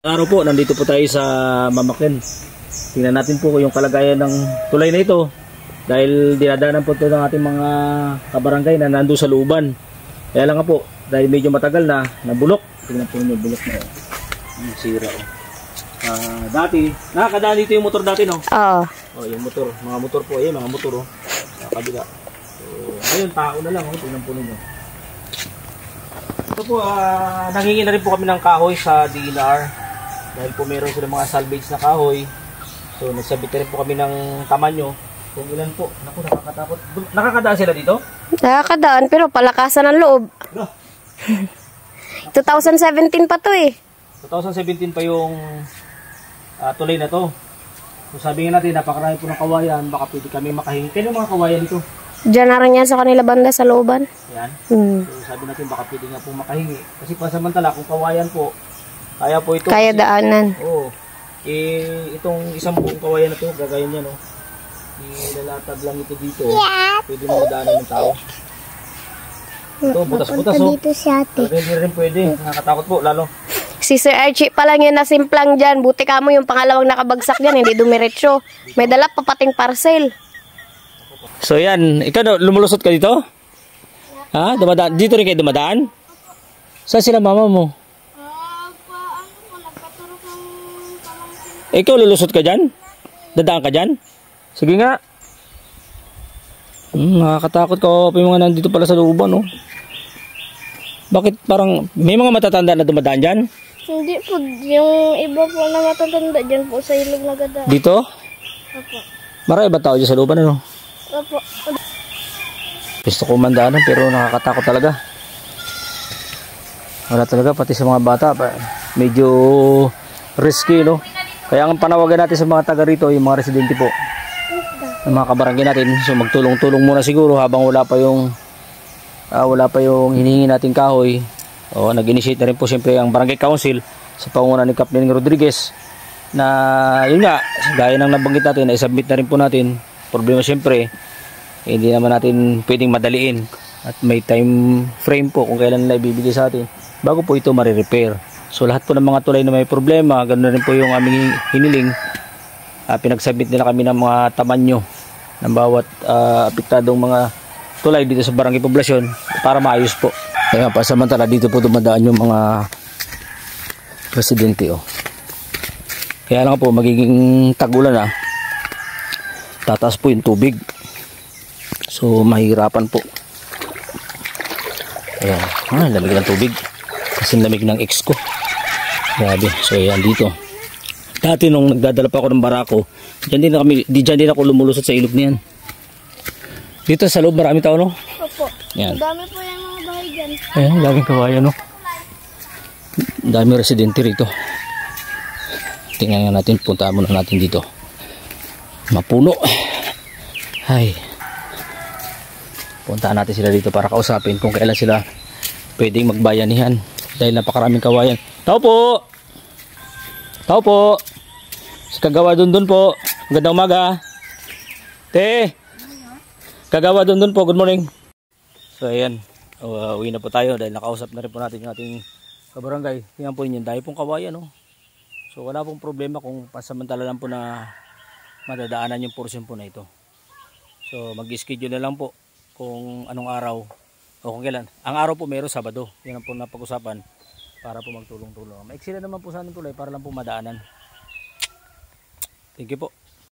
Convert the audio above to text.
Araw po, nandito po tayo sa Mamaken. Tingnan natin po yung kalagayan ng tulay na ito. Dahil dinadaanan po ito ng ating mga kabarangay na nandun sa looban. Kaya lang nga po, dahil medyo matagal na, nabulok. Tingnan po yung bulok na yun. Sira o. Dati, nakakadaan dito yung motor dati, no? Oo. Oh, yung motor, mga motor po, mga motor o. Sa kabila. So, ngayon, tao na lang, tingnan po ninyo. Ito po, nanghingi na rin po kami ng kahoy sa DNR. Dahil po meron sila mga salvage na kahoy. So nagsabit na rin po kami ng tamanyo. Kung ilan po. Naku, nakakatakot. Nakakadaan sila dito? Nakakadaan pero palakasan ng loob. No. 2017 pa to eh. 2017 pa yung tulay na to. So sabi nga natin, napakarami po ng kawayan. Baka pwede kami makahingi. Kaya yung mga kawayan dito? Diyan na rin yan sa kanila banda sa looban. Yan. So sabi natin, baka pwede nga po makahingi. Kasi pansamantala, kung kawayan po, kaya po ito. Kaya kasi, daanan. Oo. Itong isang buong kawayan na ito, gagawin niya, no? Ilalatag lang ito dito. Pwede mo madaanan ng tao. Ito, butas-butas, oh. Dito si ate. Hindi rin pwede. Nakakatakot po, lalo. Si Sir Archie pa lang yun na simplang dyan. Buti ka mo yung pangalawang nakabagsak dyan, hindi dumiretso. May dala pa pating parcel. So yan, ikaw lumulusot ka dito? Ha? Dumadaan? Dito rin kayo dumadaan? Saan sila mama mo? Ikaw lulusot ka dyan? Dadaan ka dyan? Sige nga. Nakakatakot ka. May mga nandito pala sa looban, no? Bakit parang may mga matatanda na dumadaan dyan? Hindi po. Yung iba po na matatanda dyan po sa ilog na gada. Dito? Opo. Marami ba tao dyan sa looban, ano? Opo. Gusto ko mandaan, pero nakakatakot talaga. Wala talaga, pati sa mga bata. Medyo risky, no? Kaya ang panawagan natin sa mga taga rito, yung mga residente po, ng mga kabarangay natin, so magtulong-tulong muna siguro habang wala pa yung hinihingi natin kahoy. O nag-initiate na rin po siyempre ang Barangay Council sa pangunguna ni Captain Rodriguez na yun nga, gaya ng nabanggit natin, i-submit na rin po natin. Problema siyempre, hindi naman natin pwedeng madaliin at may time frame po kung kailan nila ibibigay sa atin bago po ito marirepair. So lahat po ng mga tulay na may problema, ganoon na rin po yung aming hiniling. Pinagsabit nila kami ng mga tamanyo ng bawat apektadong mga tulay dito sa barangay poblasyon para maayos po. Kaya pasamantala dito po dumadaan yung mga residente. Oh. Kaya lang po magiging tag-ulan tataas po yung tubig. So mahirapan po. Ayan, lamig ng tubig. Kasi lamig ng ex ko. Grabe. So yan dito. Dati nung nagdadala pa ako ng barako, diyan din ako lumulusot sa ilog niyan. Dito sa loob marami tao, no? Opo. Yan. Dami po yung mga bahay dyan. Ayan, daming kawayan, no? Dami residente rito. Tingnan nga natin, puntaan muna natin dito. Mapuno. Ay. Puntaan natin sila dito para kausapin kung kailan sila pwedeng magbayanihan. Dahil napakaraming kawayan. Tao po! Tao po! Si Kagawa Dundun po. Magandang umaga. Te! Kagawa Dundun po. Good morning. So ayan. Uwi na po tayo dahil nakausap na rin po natin yung ating kabarangay. Tingnan po ninyo. Dahil pong kawayan. No? So wala pong problema kung pasamantala lang po na madadaanan yung portion po na ito. So mag-schedule na lang po kung anong araw o kung kailan. Ang araw po mayroon Sabado. Yan ang po napag-usapan para po magtulong-tulong. Maiksi na naman po sa ating tulay para lang po madaanan. Thank you po.